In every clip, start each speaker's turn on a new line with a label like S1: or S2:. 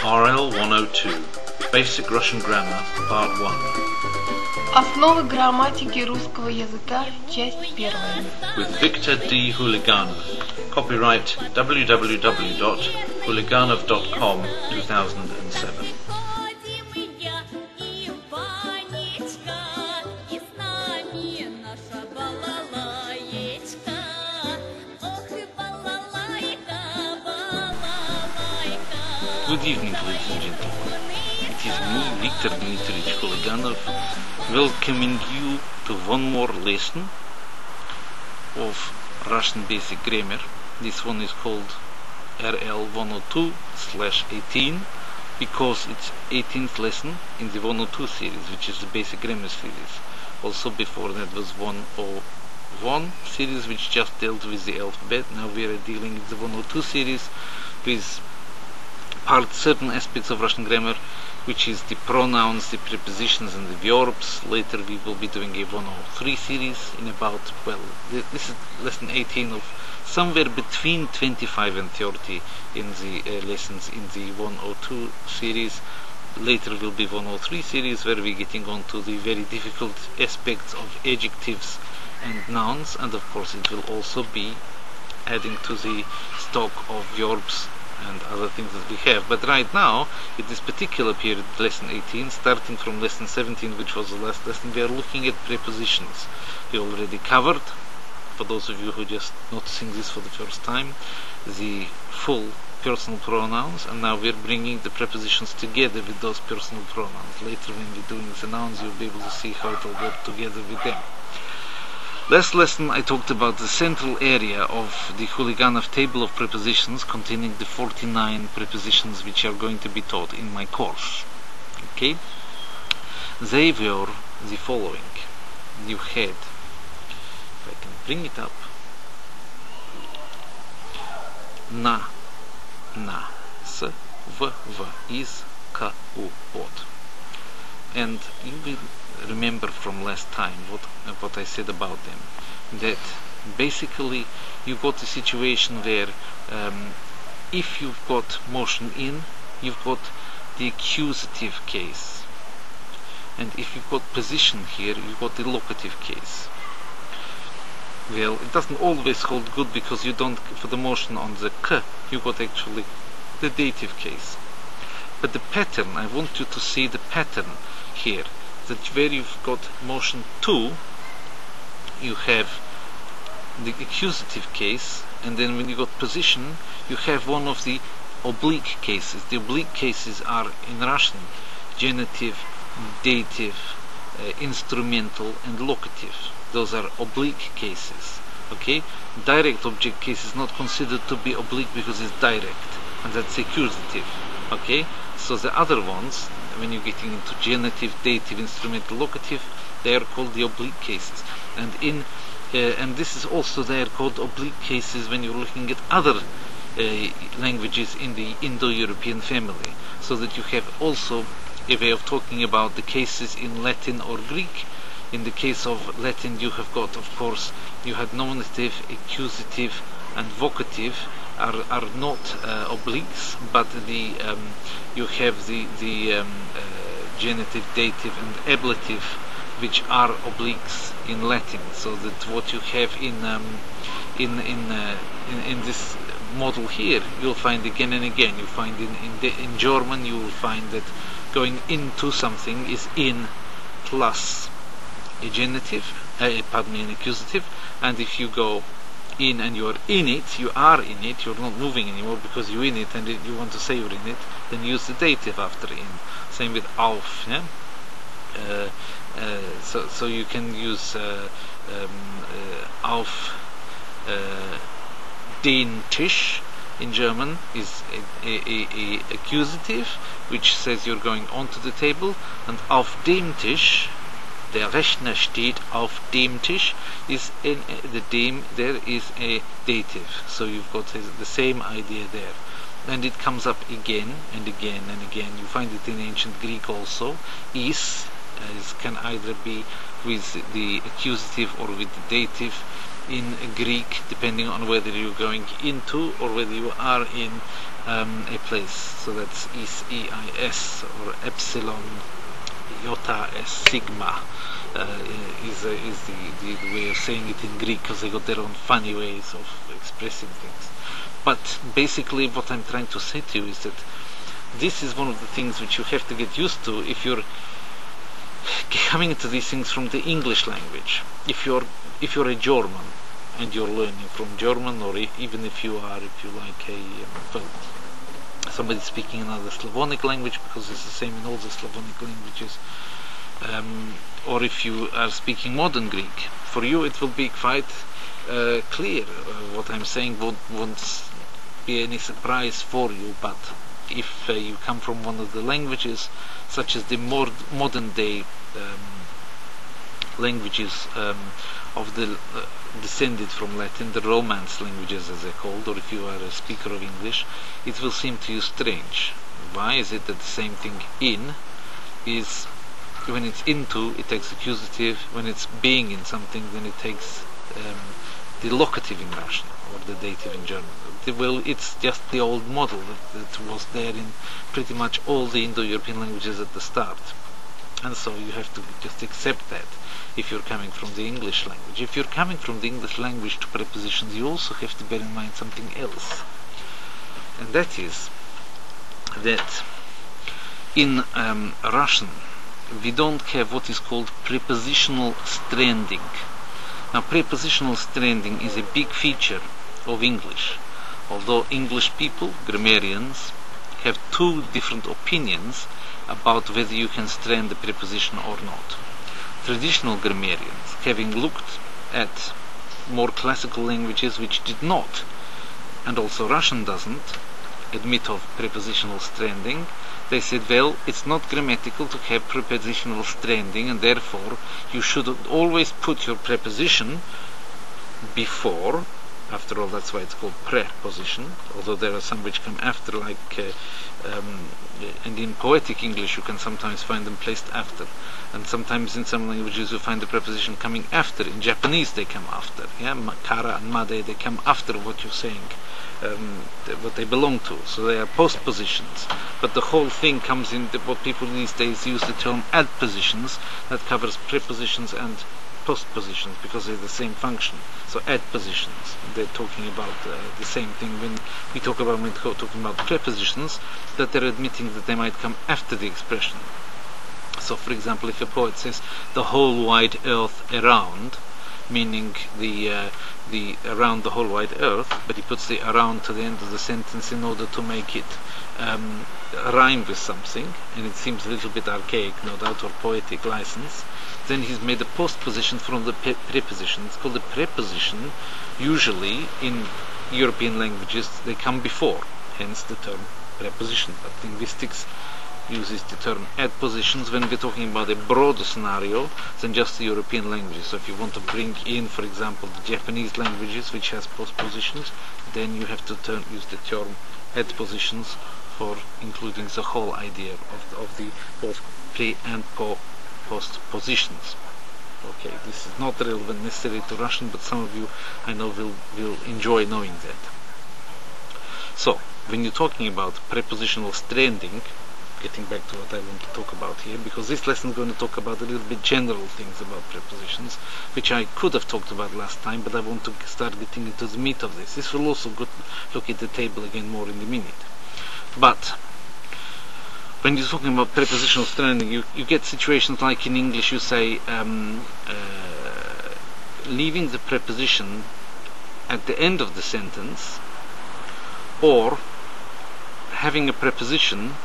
S1: RL102 Basic Russian Grammar Part 1.
S2: Основы грамматики русского языка, часть 1.
S1: With Victor D. Huliganov. Copyright www.huliganov.com 2007. Good evening, ladies and gentlemen. It is me, Victor Dmitryevich Huliganov, welcoming you to one more lesson of Russian basic grammar. This one is called RL102-18 because it's 18th lesson in the 102 series, which is the basic grammar series. Also before that was 101 series, which just dealt with the alphabet. Now we are dealing with the 102 series with certain aspects of Russian grammar, which is the pronouns, the prepositions and the verbs. Later we will be doing a 103 series in about, well, this is lesson 18 of somewhere between 25 and 30 in the lessons in the 102 series. Later will be 103 series, where we're getting on to the very difficult aspects of adjectives and nouns, and of course it will also be adding to the stock of verbs and other things that we have. But right now, in this particular period, lesson 18, starting from lesson 17, which was the last lesson, we are looking at prepositions. We already covered, for those of you who are just noticing this for the first time, the full personal pronouns, and now we're bringing the prepositions together with those personal pronouns. Later when we're doing the nouns, you'll be able to see how it will work together with them. Last lesson I talked about the central area of the Huliganov table of prepositions, containing the 49 prepositions which are going to be taught in my course. Okay? They were the following. You had, if I can bring it up, na, s, v, is, k, u, od. And you will remember from last time what I said about them, that basically you got a situation where if you've got motion in, you've got the accusative case, and if you've got position here, you've got the locative case. Well, it doesn't always hold good, because you don't, for the motion on the k, you got actually the dative case. But the pattern, I want you to see the pattern here, that where you've got motion to, you have the accusative case, and then when you got position, you have one of the oblique cases. The oblique cases are in Russian genitive, dative, instrumental and locative. Those are oblique cases. Okay? Direct object case is not considered to be oblique because it's direct, and that's accusative. Okay? So the other ones, when you're getting into genitive, dative, instrumental, locative, they are called the oblique cases. And and this is also, they are called oblique cases when you're looking at other languages in the Indo-European family. So that you have also a way of talking about the cases in Latin or Greek. In the case of Latin, you have got, of course, you had nominative, accusative and vocative are not obliques, but the you have the genitive, dative and ablative, which are obliques in Latin. So that what you have in this model here, you'll find again and again. You find in German, you will find that going into something is in plus a genitive, an accusative, and if you go in and you are in it, you are in it, you're not moving anymore because you're in it and you want to say you're in it, then use the dative after in. Same with auf. Yeah? So you can use auf den Tisch in German is a accusative, which says you're going onto the table, and auf dem Tisch, der Rechner steht auf dem Tisch, is in the dem, there is a dative. So you've got the same idea there. And it comes up again and again and again. You find it in ancient Greek also. Is can either be with the accusative or with the dative. in Greek, depending on whether you're going into or whether you are in a place. So that's is, or epsilon, iota, s, sigma is the way of saying it in Greek, because they got their own funny ways of expressing things. But basically what I'm trying to say to you is that this is one of the things which you have to get used to if you're coming into these things from the English language. If you're a German and you're learning from German, or even if you like somebody speaking another Slavonic language, because it's the same in all the Slavonic languages, or if you are speaking modern Greek, for you it will be quite clear. What I'm saying won't be any surprise for you. But if you come from one of the languages, such as the more modern day languages of the descended from Latin, the Romance languages as they're called, or if you are a speaker of English, it will seem to you strange. Why is it that the same thing in is, when it's into, it takes accusative; when it's being in something, then it takes the locative in Russian, or the dative in German. Well, it's just the old model that was there in pretty much all the Indo-European languages at the start. And so you have to just accept that if you're coming from the English language. If you're coming from the English language to prepositions, you also have to bear in mind something else. And that is that in Russian we don't have what is called prepositional stranding. Now, prepositional stranding is a big feature of English, although English people, grammarians, have two different opinions about whether you can strand the preposition or not. Traditional grammarians, having looked at more classical languages which did not, and also Russian doesn't, admit of prepositional stranding, they said, well, it's not grammatical to have prepositional stranding, and therefore you should always put your preposition before. After all, that's why it's called preposition, although there are some which come after, like and in poetic English you can sometimes find them placed after, and sometimes in some languages you find the preposition coming after. In Japanese they come after, kara and made, they come after what you're saying, what they belong to, so they are postpositions. But the whole thing comes in what people these days use the term adpositions, that covers prepositions and postpositions, because they're the same function. So adpositions, they're talking about the same thing when we talk about prepositions, that they're admitting that they might come after the expression. So, for example, if a poet says the whole wide earth around, meaning the around the whole wide earth, but he puts the around to the end of the sentence in order to make it rhyme with something, and it seems a little bit archaic, no doubt, or poetic license, then he's made a postposition from the preposition. It's called a preposition. Usually in European languages they come before, hence the term preposition. But linguistics uses the term adpositions when we're talking about a broader scenario than just the European languages. So if you want to bring in, for example, the Japanese languages, which has postpositions, then you have to use the term adpositions for including the whole idea of the both pre and post positions. Okay, this is not relevant necessarily to Russian, but some of you, I know, will enjoy knowing that. So, when you're talking about prepositional stranding, getting back to what I want to talk about here, because this lesson is going to talk about a little bit general things about prepositions, which I could have talked about last time, but I want to start getting into the meat of this. This will also look at the table again more in a minute. But when you're talking about prepositional stranding, you get situations like in English you say leaving the preposition at the end of the sentence, or having a preposition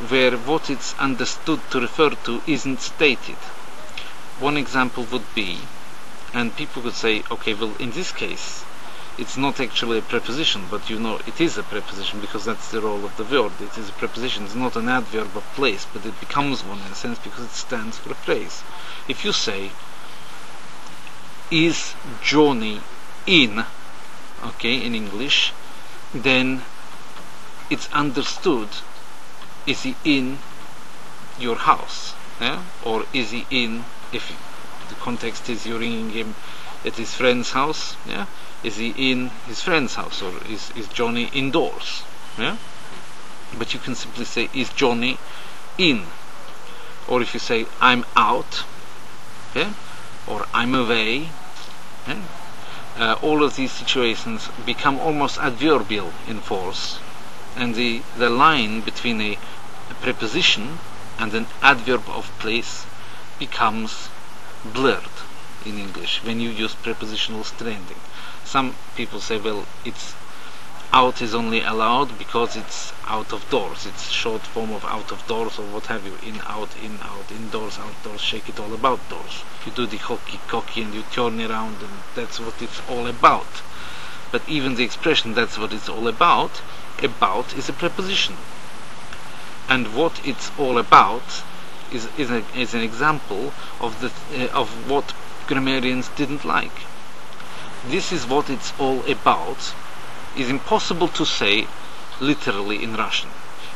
S1: where what it's understood to refer to isn't stated. One example would be, and people would say, okay, well, in this case it's not actually a preposition, but you know it is a preposition because that's the role of the verb. It is a preposition. It's not an adverb of place, but it becomes one in a sense because it stands for a phrase. If you say, is Johnny in, okay, in English, then it's understood, is he in your house? Yeah? Or is he in, if the context is you're ringing him at his friend's house? Yeah. Is he in his friend's house, or is Johnny indoors? Yeah. But you can simply say, is Johnny in? Or if you say, I'm out, yeah, or I'm away, yeah, all of these situations become almost adverbial in force, and the line between a preposition and an adverb of place becomes blurred in English when you use prepositional stranding. Some people say, well, it's out is only allowed because it's out of doors. It's short form of out of doors, or what have you. In, out, indoors, outdoors, shake it all about doors. You do the hockey cocky and you turn around, and that's what it's all about. But even the expression that's what it's all about is a preposition. And what it's all about is an example of what grammarians didn't like. This is what it's all about is impossible to say literally in Russian.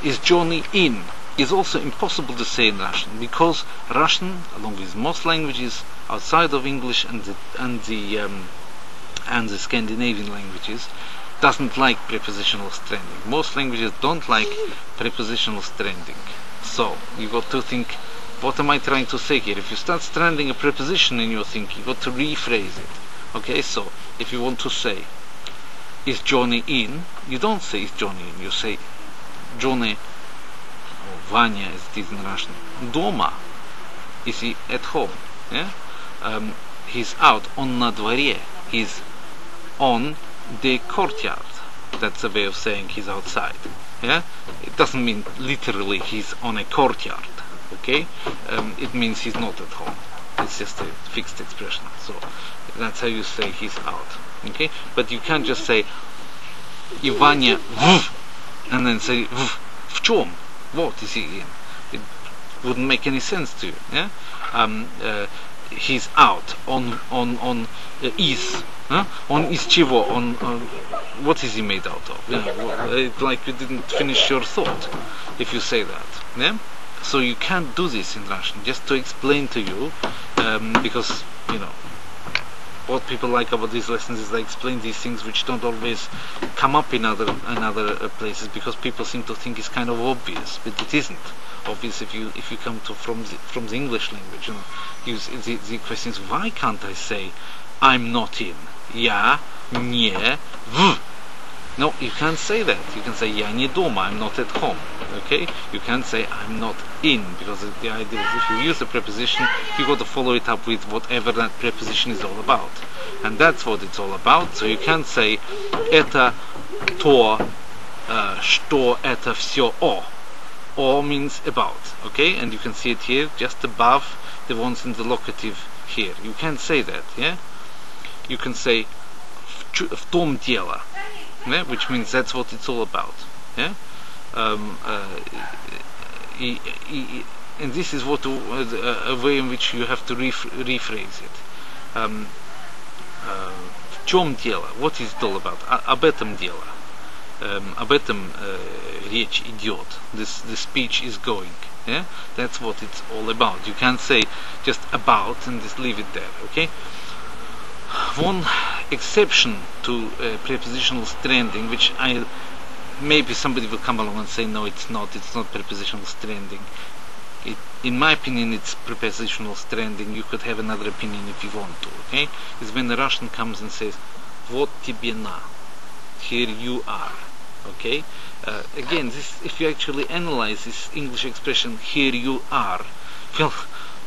S1: Is Johnny in is also impossible to say in Russian, because Russian, along with most languages outside of English and the Scandinavian languages, doesn't like prepositional stranding. Most languages don't like prepositional stranding. So you got to think, what am I trying to say here? If you start stranding a preposition in your thinking, you got to rephrase it. Okay, so if you want to say, is Johnny in? You don't say is Johnny in. You say Johnny, or Vanya as it is in Russian, дома. Is he at home? Yeah? He's out, on на дворе. He's on the courtyard. That's a way of saying he's outside. Yeah? It doesn't mean literally he's on a courtyard. Okay? It means he's not at home. It's just a fixed expression. So that's how you say he's out. Okay? But you can't just say Иваня в, and then say в чем? What is he in? It wouldn't make any sense to you. Yeah? He's out on is. Huh? On is чего? On what is he made out of? Yeah? Like you didn't finish your thought if you say that. Yeah? So you can't do this in Russian. Just to explain to you, because you know what people like about these lessons is they explain these things which don't always come up in other places, because people seem to think it's kind of obvious, but it isn't obvious if you come from the English language and use the questions. Why can't I say I'm not in? Я не в. No, you can't say that. You can say я не дома, I'm not at home. Okay? You can't say I'm not in, because the idea is if you use a preposition, you got to follow it up with whatever that preposition is all about. And that's what it's all about. So you can't say это то, что это все о. О means about. Okay? And you can see it here, just above the ones in the locative here. You can't say that. Yeah? You can say в том дело. Yeah, which means that's what it's all about. Yeah, and this is what a way in which you have to rephrase it. В чем дело? What is it all about? Об этом дело. Об этом речь идет. The speech is going. Yeah, that's what it's all about. You can't say just about and just leave it there. Okay. One exception to prepositional stranding, which maybe somebody will come along and say no, it's not prepositional stranding. In my opinion, it's prepositional stranding. You could have another opinion if you want to. Okay, is when the Russian comes and says "Вот тебе на," here you are. Okay, again, this, if you actually analyze this English expression "here you are," well,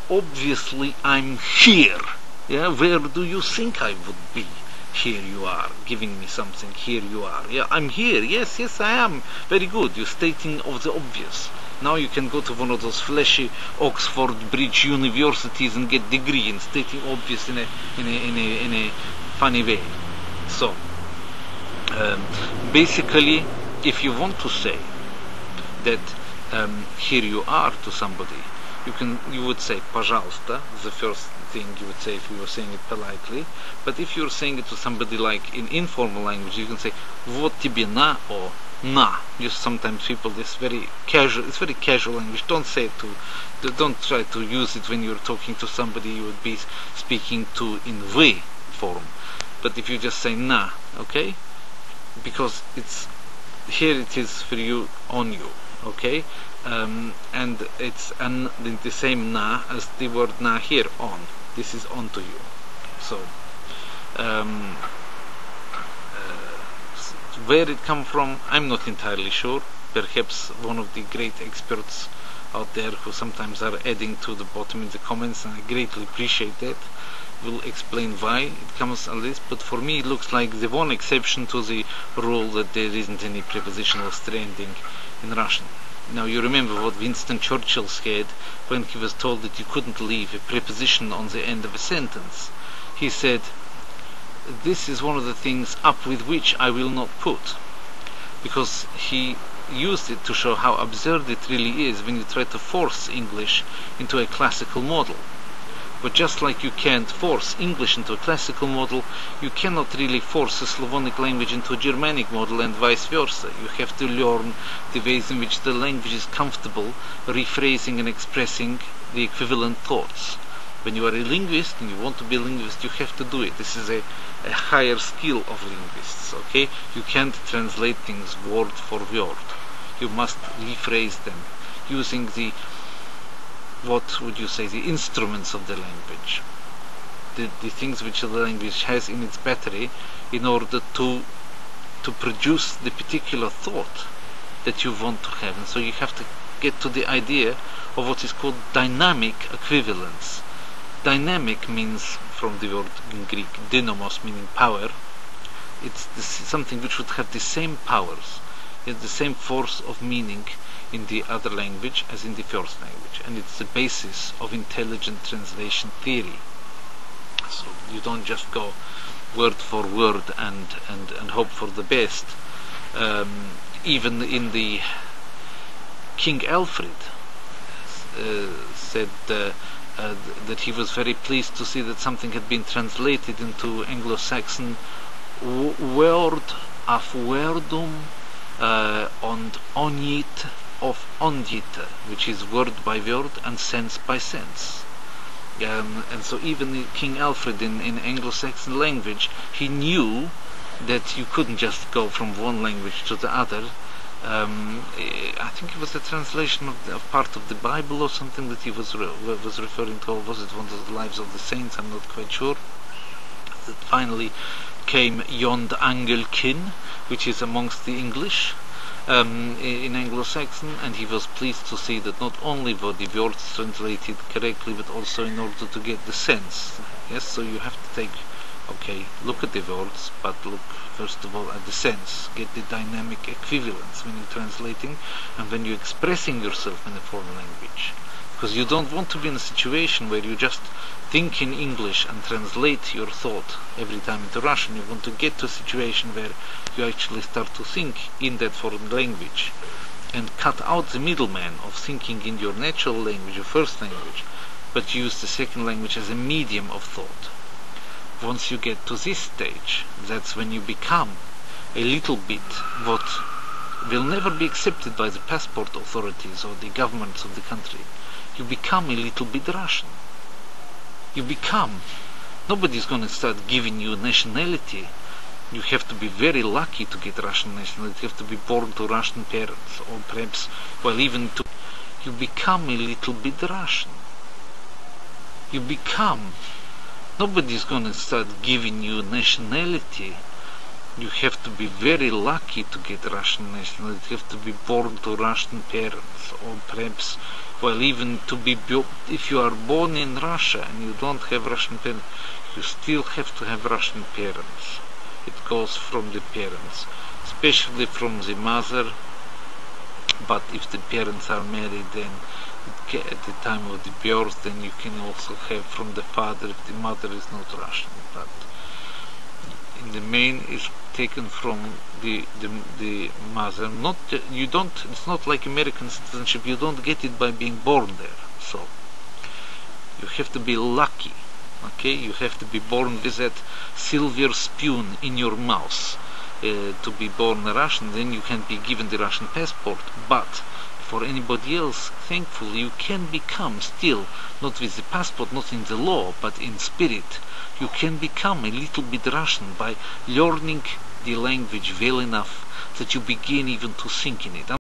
S1: obviously I'm here. Yeah, where do you think I would be? Here you are, giving me something. Here you are. Yeah, I'm here. Yes, I am. Very good. You're stating of the obvious. Now you can go to one of those flashy Oxford Bridge universities and get degree in stating obvious in a funny way. So, basically, if you want to say that here you are to somebody, you would say пожалуйста, the first thing you would say if you were saying it politely. But if you're saying it to somebody like in informal language, you can say вот тебе на or на. Just sometimes people, it's very casual language. Don't say it don't try to use it when you're talking to somebody you would be speaking to in вы form. But if you just say na, okay, because it's here, it is for you, on you, okay, and it's the same na as the word na here, on. This is onto you. So where it come from, I'm not entirely sure. Perhaps one of the great experts out there who sometimes are adding to the bottom in the comments, and I greatly appreciate that, will explain why it comes like this. But for me it looks like the one exception to the rule that there isn't any prepositional stranding in Russian. Now you remember what Winston Churchill said when he was told that you couldn't leave a preposition on the end of a sentence. He said, "This is one of the things up with which I will not put," because he used it to show how absurd it really is when you try to force English into a classical model. But just like you can't force English into a classical model, you cannot really force a Slavonic language into a Germanic model, and vice versa. You have to learn the ways in which the language is comfortable rephrasing and expressing the equivalent thoughts. When you are a linguist and you want to be a linguist, you have to do it. This is a higher skill of linguists, okay? You can't translate things word for word. You must rephrase them using the, what would you say, the instruments of the language, the things which the language has in its battery, in order to produce the particular thought that you want to have. And so you have to get to the idea of what is called dynamic equivalence. Dynamic means, from the word in Greek dynamos, meaning power. It's something which would have the same powers, yet the same force of meaning in the other language as in the first language, and it's the basis of intelligent translation theory. So you don't just go word for word and hope for the best. Even in the King Alfred said that he was very pleased to see that something had been translated into Anglo-Saxon word of wordum and onit of ondite, which is word by word and sense by sense. And so even King Alfred in Anglo-Saxon language, he knew that you couldn't just go from one language to the other. I think it was a translation of part of the Bible or something that he was referring to, or was it one of the Lives of the Saints? I'm not quite sure. That finally came Yond Angelkin, which is amongst the English in Anglo-Saxon, and he was pleased to see that not only were the words translated correctly, but also in order to get the sense. Yes, so you have to take, okay, look at the words, but look first of all at the sense. Get the dynamic equivalence when you're translating and when you're expressing yourself in a foreign language. Because you don't want to be in a situation where you just think in English and translate your thought every time into Russian. You want to get to a situation where you actually start to think in that foreign language and cut out the middleman of thinking in your natural language, your first language, but use the second language as a medium of thought. Once you get to this stage, that's when you become a little bit what will never be accepted by the passport authorities or the governments of the country. You become a little bit Russian. You become. Nobody's going to start giving you nationality. You have to be very lucky to get Russian nationality. You have to be born to Russian parents, or perhaps, well, even to. You become a little bit Russian. You become. Nobody's going to start giving you nationality. You have to be very lucky to get Russian nationality. You have to be born to Russian parents, or perhaps, well, even to be, if you are born in Russia and you don't have Russian parents, you still have to have Russian parents. It goes from the parents, especially from the mother, but if the parents are married, then at the time of the birth, then you can also have from the father if the mother is not Russian. But in the main is taken from the mother. Not you don't. It's not like American citizenship. You don't get it by being born there. So you have to be lucky. Okay, you have to be born with that silver spoon in your mouth to be born Russian. Then you can be given the Russian passport. But for anybody else, thankfully, you can become still, not with the passport, not in the law, but in spirit, You can become a little bit Russian by learning the language well enough that you begin even to think in it.